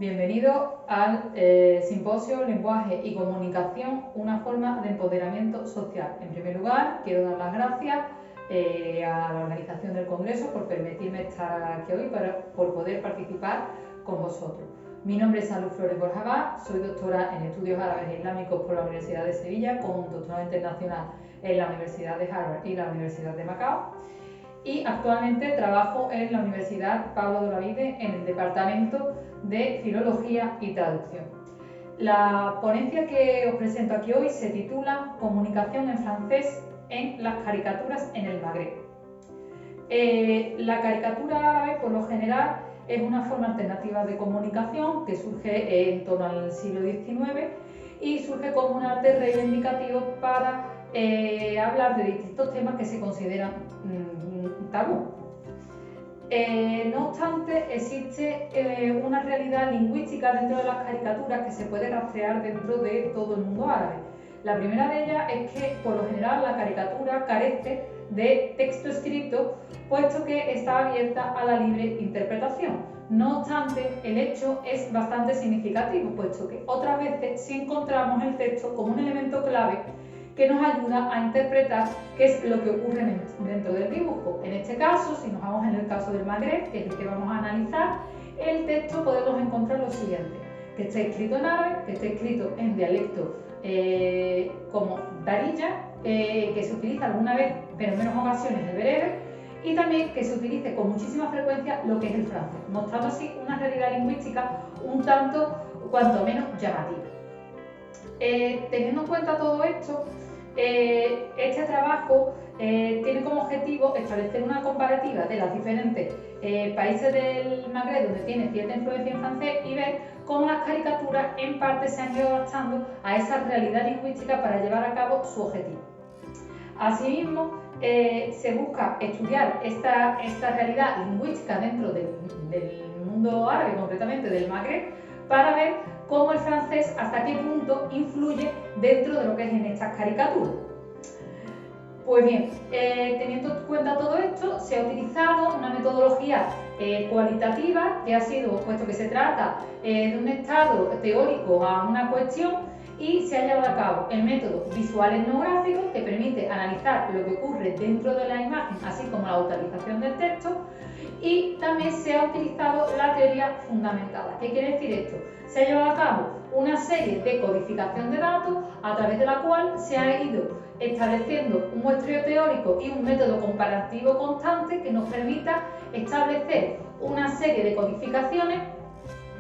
Bienvenido al simposio Lenguaje y Comunicación, una forma de empoderamiento social. En primer lugar, quiero dar las gracias a la organización del Congreso por permitirme estar aquí hoy por poder participar con vosotros. Mi nombre es Salud Flores Borjabá, soy doctora en Estudios Árabes e Islámicos por la Universidad de Sevilla, con un doctorado internacional en la Universidad de Harvard y la Universidad de Macao. Y actualmente trabajo en la Universidad Pablo de Olavide en el Departamento de Filología y Traducción. La ponencia que os presento aquí hoy se titula Comunicación en francés en las caricaturas en el Magreb. La caricatura árabe, por lo general, es una forma alternativa de comunicación que surge en torno al siglo XIX y surge como un arte reivindicativo para hablar de distintos temas que se consideran tabú. No obstante, existe una realidad lingüística dentro de las caricaturas que se puede rastrear dentro de todo el mundo árabe. La primera de ellas es que, por lo general, la caricatura carece de texto escrito, puesto que está abierta a la libre interpretación. No obstante, el hecho es bastante significativo, puesto que otras veces sí encontramos el texto como un elemento clave que nos ayuda a interpretar qué es lo que ocurre dentro del dibujo. En este caso, si nos vamos en el caso del Magreb, que es el que vamos a analizar, el texto podemos encontrar lo siguiente: que esté escrito en árabe, que esté escrito en dialecto como darija, que se utiliza alguna vez, pero en menos ocasiones, el bereber, y también que se utilice con muchísima frecuencia lo que es el francés, mostrando así una realidad lingüística un tanto, cuanto menos, llamativa. Teniendo en cuenta todo esto, este trabajo tiene como objetivo establecer una comparativa de los diferentes países del Magreb donde tiene cierta influencia en francés y ver cómo las caricaturas en parte se han ido adaptando a esa realidad lingüística para llevar a cabo su objetivo. Asimismo, se busca estudiar esta realidad lingüística dentro del mundo árabe, concretamente del Magreb, para ver cómo el francés hasta qué punto influye dentro de lo que es en estas caricaturas. Pues bien, teniendo en cuenta todo esto, se ha utilizado una metodología cualitativa que ha sido, puesto que se trata de un estado teórico a una cuestión, y se ha llevado a cabo el método visual etnográfico, que permite analizar lo que ocurre dentro de la imagen, así como la utilización del texto, y también se ha utilizado la teoría fundamentada. ¿Qué quiere decir esto? Se ha llevado a cabo una serie de codificación de datos a través de la cual se ha ido estableciendo un muestreo teórico y un método comparativo constante que nos permita establecer una serie de codificaciones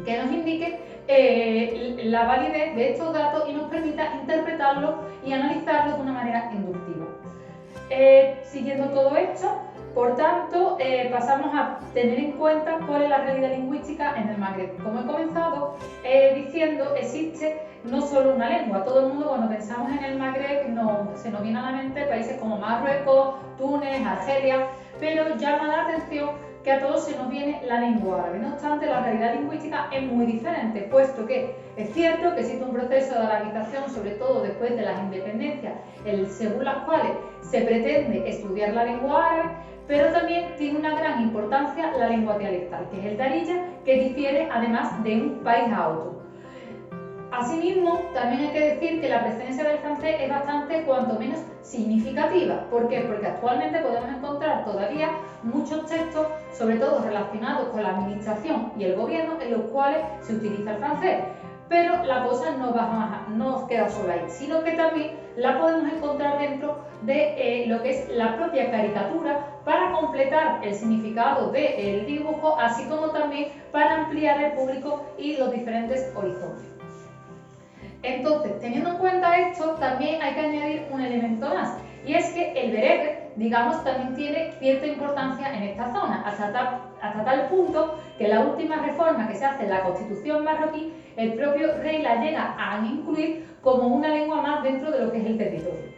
que nos indique la validez de estos datos y nos permita interpretarlos y analizarlos de una manera inductiva. Siguiendo todo esto, por tanto, pasamos a tener en cuenta cuál es la realidad lingüística en el Magreb. Como he comenzado diciendo, existe no solo una lengua. Todo el mundo, cuando pensamos en el Magreb, se nos viene a la mente países como Marruecos, Túnez, Argelia, pero llama la atención que a todos se nos viene la lengua árabe. No obstante, la realidad lingüística es muy diferente, puesto que es cierto que existe un proceso de arabización, sobre todo después de las independencias, según las cuales se pretende estudiar la lengua árabe, pero también tiene una gran importancia la lengua dialectal, que es el darija, que difiere además de un país a otro. Asimismo, también hay que decir que la presencia del francés es bastante, cuanto menos, significativa. ¿Por qué? Porque actualmente podemos encontrar todavía muchos textos, sobre todo relacionados con la administración y el gobierno, en los cuales se utiliza el francés. Pero la cosa no queda sola ahí, sino que también la podemos encontrar dentro de lo que es la propia caricatura, para completar el significado del dibujo, así como también para ampliar el público y los diferentes horizontes. Entonces, teniendo en cuenta esto, también hay que añadir un elemento más, y es que el bereber, digamos, también tiene cierta importancia en esta zona, hasta tal punto que en la última reforma que se hace en la Constitución marroquí, el propio rey la llega a incluir como una lengua más dentro de lo que es el territorio.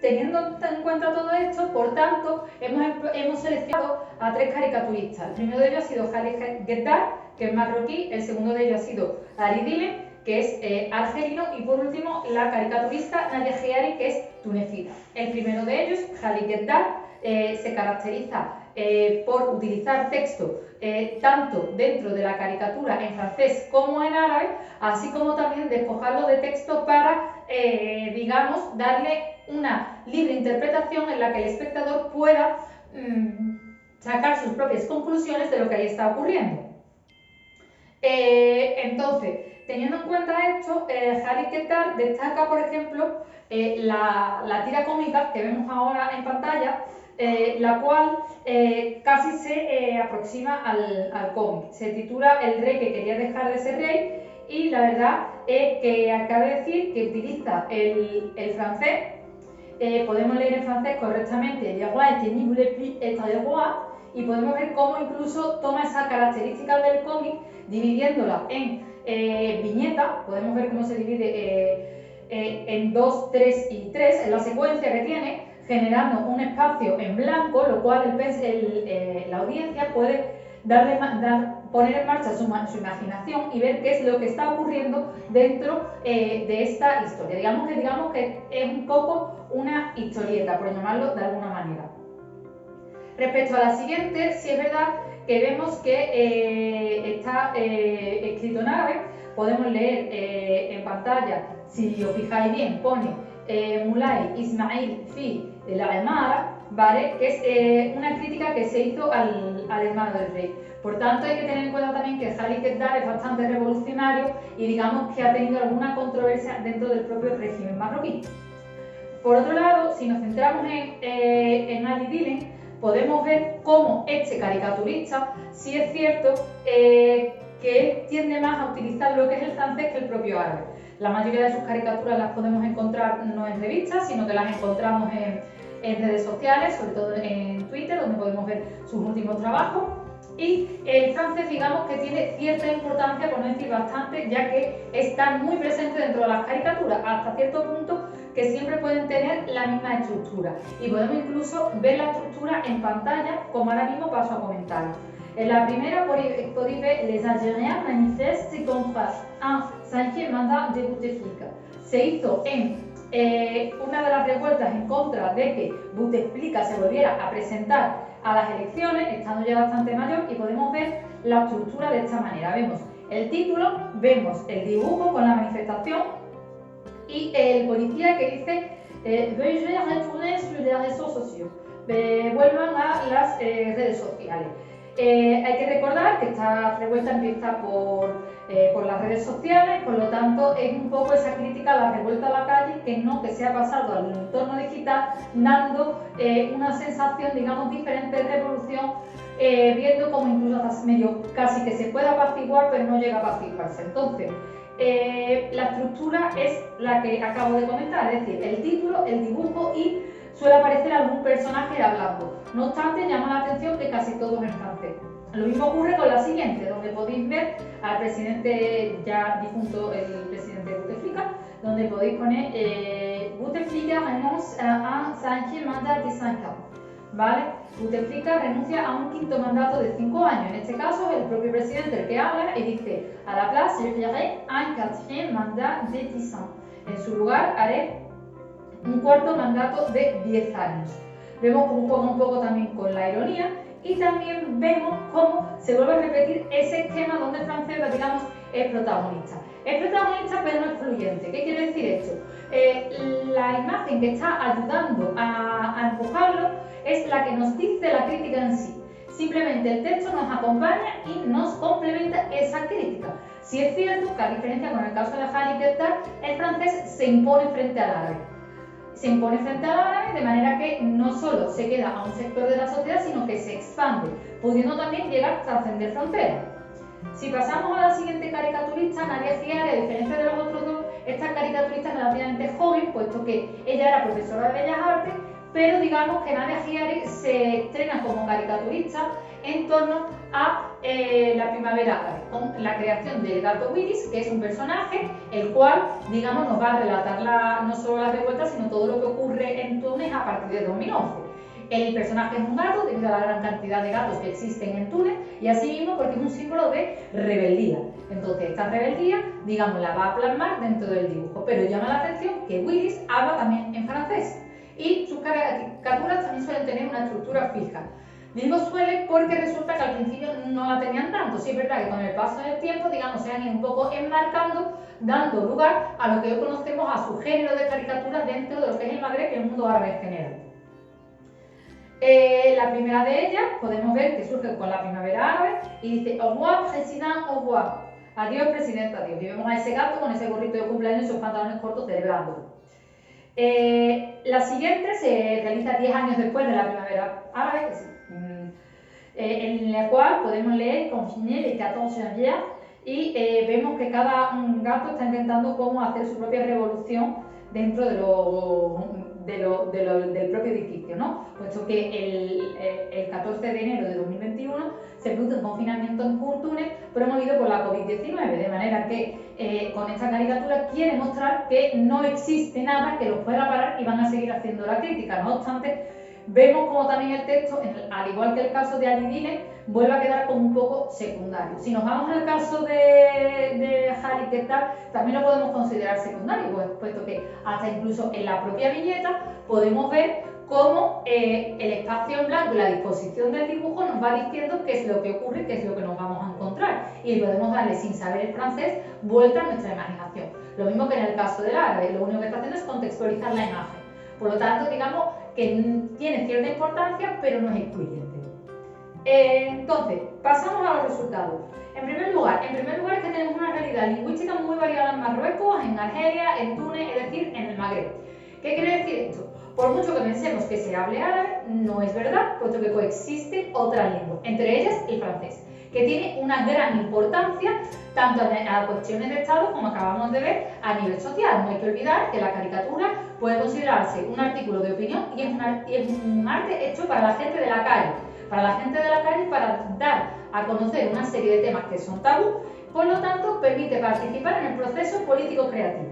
Teniendo en cuenta todo esto, por tanto, hemos seleccionado a 3 caricaturistas. El primero de ellos ha sido Khalid Geddar, que es marroquí; el segundo de ellos ha sido Ali Dile, que es argelino; y por último, la caricaturista Nadia Giari, que es tunecina. El primero de ellos, Khalid Geddar, se caracteriza por utilizar texto tanto dentro de la caricatura en francés como en árabe, así como también despojarlo de texto para, digamos, darle una libre interpretación en la que el espectador pueda sacar sus propias conclusiones de lo que ahí está ocurriendo. Entonces, teniendo en cuenta esto, Harry Quettar destaca, por ejemplo, la tira cómica que vemos ahora en pantalla, la cual casi se aproxima al cómic. Se titula El rey que quería dejar de ser rey, y la verdad es que acaba de decir que utiliza el francés. Podemos leer en francés correctamente Le roi qui ne voulait plus être le roi, y podemos ver cómo incluso toma esas características del cómic dividiéndola en viñetas. Podemos ver cómo se divide en 2, 3 y 3 en la secuencia que tiene, generando un espacio en blanco, lo cual la audiencia puede poner en marcha su imaginación y ver qué es lo que está ocurriendo dentro de esta historia. Digamos que es un poco una historieta, por llamarlo de alguna manera. Respecto a la siguiente, sí es verdad que vemos que está escrito en árabe. Podemos leer en pantalla, si os fijáis bien, pone Mulay Ismail fi la Emara, ¿vale? Que es una crítica que se hizo al hermano del rey. Por tanto, hay que tener en cuenta también que Harry Quettar es bastante revolucionario y digamos que ha tenido alguna controversia dentro del propio régimen marroquí. Por otro lado, si nos centramos en Ali Dillon, podemos ver cómo este caricaturista sí es cierto que él tiende más a utilizar lo que es el francés que el propio árabe. La mayoría de sus caricaturas las podemos encontrar no en revistas, sino que las encontramos en redes sociales, sobre todo en Twitter, donde podemos ver sus últimos trabajos. Y el francés, digamos que tiene cierta importancia, por no decir bastante, ya que está muy presente dentro de las caricaturas, hasta cierto punto que siempre pueden tener la misma estructura. Y podemos incluso ver la estructura en pantalla, como ahora mismo paso a comentar. En la primera podéis ver Les Algériens manifestent contre un cinquième mandat de Bouteflika. Se hizo en una de las revueltas en contra de que Bouteflika se volviera a presentar a las elecciones, estando ya bastante mayor, y podemos ver la estructura de esta manera. Vemos el título, vemos el dibujo con la manifestación y el policía que dice veuillez retourner sur les réseaux sociaux, vuelvan a las redes sociales. Hay que recordar que esta revuelta empieza por las redes sociales, por lo tanto es un poco esa crítica a la revuelta a la calle, que se ha pasado al entorno digital, dando una sensación, digamos, diferente de revolución, viendo como incluso hasta medio casi que se puede apaciguar, pero no llega a apaciguarse. Entonces, la estructura es la que acabo de comentar, es decir, el título, el dibujo y suele aparecer algún personaje hablando. No obstante, llama la atención que casi todo es en francés. Lo mismo ocurre con la siguiente, donde podéis ver al presidente ya difunto, el presidente Bouteflika, donde podéis poner Bouteflika renonce a un cinquième mandat de 5 ans. ¿Vale? Bouteflika renuncia a un quinto mandato de 5 años. En este caso es el propio presidente el que habla y dice: a la place, je ferai un quatrième mandat de 10 ans. En su lugar haré un cuarto mandato de 10 años. Vemos cómo juega un poco también con la ironía, y también vemos cómo se vuelve a repetir ese esquema donde el francés, digamos, es protagonista. Es protagonista pero no es fluyente. ¿Qué quiere decir esto? La imagen que está ayudando a empujarlo es la que nos dice la crítica en sí. Simplemente el texto nos acompaña y nos complementa esa crítica. Si es cierto que, a diferencia con el caso de Harry Quettar, el francés se impone frente al árabe. Se impone frente al árabe de manera que no solo se queda a un sector de la sociedad, sino que se expande, pudiendo también llegar a trascender fronteras. Si pasamos a la siguiente caricaturista, Nadia Giari, a diferencia de los otros dos, esta caricaturista es relativamente joven, puesto que ella era profesora de Bellas Artes, pero digamos que Nadia Giari se estrena como caricaturista en torno a la primavera árabe, con la creación del gato Willis, que es un personaje el cual, digamos, nos va a relatar no solo las revueltas, sino todo lo que ocurre en Túnez a partir de 2011. El personaje es un gato debido a la gran cantidad de gatos que existen en Túnez, y asimismo porque es un símbolo de rebeldía. Entonces esta rebeldía, digamos, la va a plasmar dentro del dibujo, pero llama la atención que Willis habla también en francés. Y sus características caricaturas también suelen tener una estructura fija. Digo suele porque resulta que al principio no la tenían tanto. Sí es verdad que con el paso del tiempo, digamos, se han ido un poco enmarcando, dando lugar a lo que hoy conocemos a su género de caricaturas dentro de lo que es el Magreb y el mundo árabe en general. La primera de ellas podemos ver que surge con la primavera árabe y dice au revoir, président, au revoir. Adiós, presidente, adiós. Y vemos a ese gato con ese gorrito de cumpleaños y esos pantalones cortos celebrándolo. La siguiente se realiza 10 años después de la primavera árabe, en la cual podemos leer Confiné les 14 janvier y vemos que cada gato está intentando cómo hacer su propia revolución dentro del propio edificio, ¿no? Puesto que el 14 de enero de 2021 se produce un confinamiento en Túnez promovido por la COVID-19, de manera que con esta caricatura quiere mostrar que no existe nada que los pueda parar y van a seguir haciendo la crítica. No obstante, vemos como también el texto, al igual que el caso de Ali Dine, vuelve a quedar como un poco secundario. Si nos vamos al caso de Khalid Ketal, también lo podemos considerar secundario, puesto que hasta incluso en la propia viñeta podemos ver cómo el espacio en blanco y la disposición del dibujo nos va diciendo qué es lo que ocurre, qué es lo que nos vamos a encontrar. Y podemos darle, sin saber el francés, vuelta a nuestra imaginación. Lo mismo que en el caso del árabe, lo único que está haciendo es contextualizar la imagen. Por lo tanto, digamos que tiene cierta importancia, pero no es excluyente. Entonces, pasamos a los resultados. En primer lugar es que tenemos una realidad lingüística muy variada en Marruecos, en Argelia, en Túnez, es decir, en el Magreb. ¿Qué quiere decir esto? Por mucho que pensemos que se hable árabe, no es verdad, puesto que coexisten otras lenguas, entre ellas el francés, que tiene una gran importancia tanto a cuestiones de Estado como acabamos de ver a nivel social. No hay que olvidar que la caricatura puede considerarse un artículo de opinión y es un arte hecho para la gente de la calle, para dar a conocer una serie de temas que son tabú, por lo tanto permite participar en el proceso político creativo.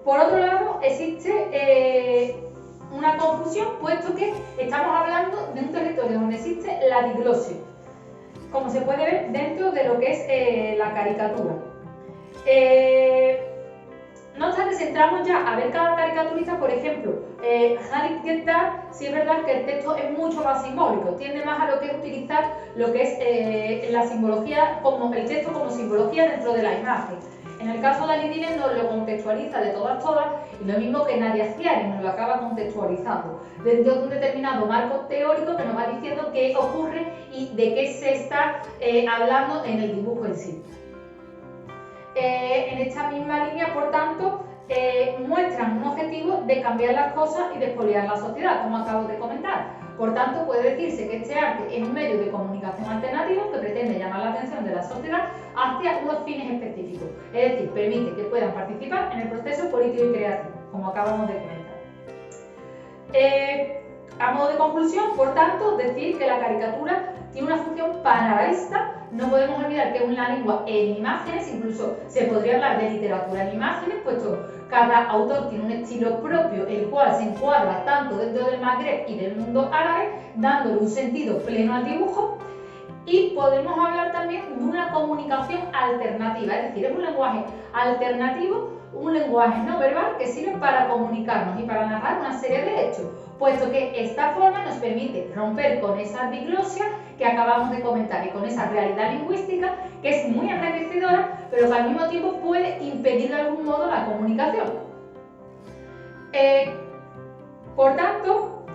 Por otro lado, existe una confusión, puesto que estamos hablando de un territorio donde existe la diglosia, como se puede ver dentro de lo que es la caricatura. No obstante, si entramos ya a ver cada caricaturista, por ejemplo, Khalid Ketal, sí es verdad que el texto es mucho más simbólico, tiende más a lo que es utilizar lo que es la simbología, como el texto como simbología dentro de la imagen. En el caso de Ali Dine nos lo contextualiza de todas, y lo mismo que Nadia Ziari nos lo acaba contextualizando dentro de un determinado marco teórico que nos va diciendo qué ocurre y de qué se está hablando en el dibujo en sí. En esta misma línea, por tanto, muestran un objetivo de cambiar las cosas y de expoliar la sociedad, como acabo de comentar. Por tanto, puede decirse que este arte es un medio de comunicación alternativo que pretende llamar la atención de la sociedad hacia unos fines específicos, es decir, permite que puedan participar en el proceso político y creativo, como acabamos de comentar. A modo de conclusión, por tanto, decir que la caricatura tiene una función panarabista. No podemos olvidar que es una lengua en imágenes, incluso se podría hablar de literatura en imágenes, puesto cada autor tiene un estilo propio, el cual se encuadra tanto dentro del Magreb y del mundo árabe, dándole un sentido pleno al dibujo. Y podemos hablar también de una comunicación alternativa, es decir, es un lenguaje alternativo, un lenguaje no verbal que sirve para comunicarnos y para narrar una serie de hechos, puesto que esta forma nos permite romper con esa diglosia que acabamos de comentar y con esa realidad lingüística que es muy enriquecedora, pero que al mismo tiempo puede impedir de algún modo la comunicación. Por tanto,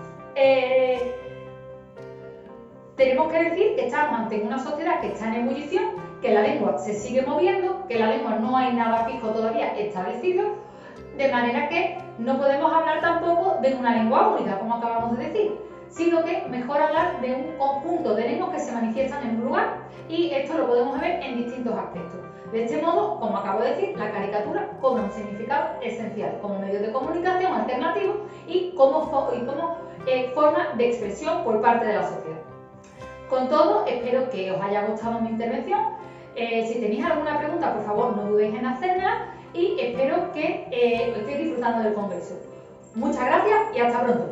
tenemos que decir que estamos ante una sociedad que está en ebullición, que la lengua se sigue moviendo, que la lengua no hay nada fijo todavía establecido, de manera que no podemos hablar tampoco de una lengua única, como acabamos de decir, sino que mejor hablar de un conjunto de lenguas que se manifiestan en un lugar, y esto lo podemos ver en distintos aspectos. De este modo, como acabo de decir, la caricatura cobra un significado esencial como medio de comunicación alternativo y como forma de expresión por parte de la sociedad. Con todo, espero que os haya gustado mi intervención. Si tenéis alguna pregunta, por favor, no dudéis en hacérmela y espero que estéis disfrutando del congreso. Muchas gracias y hasta pronto.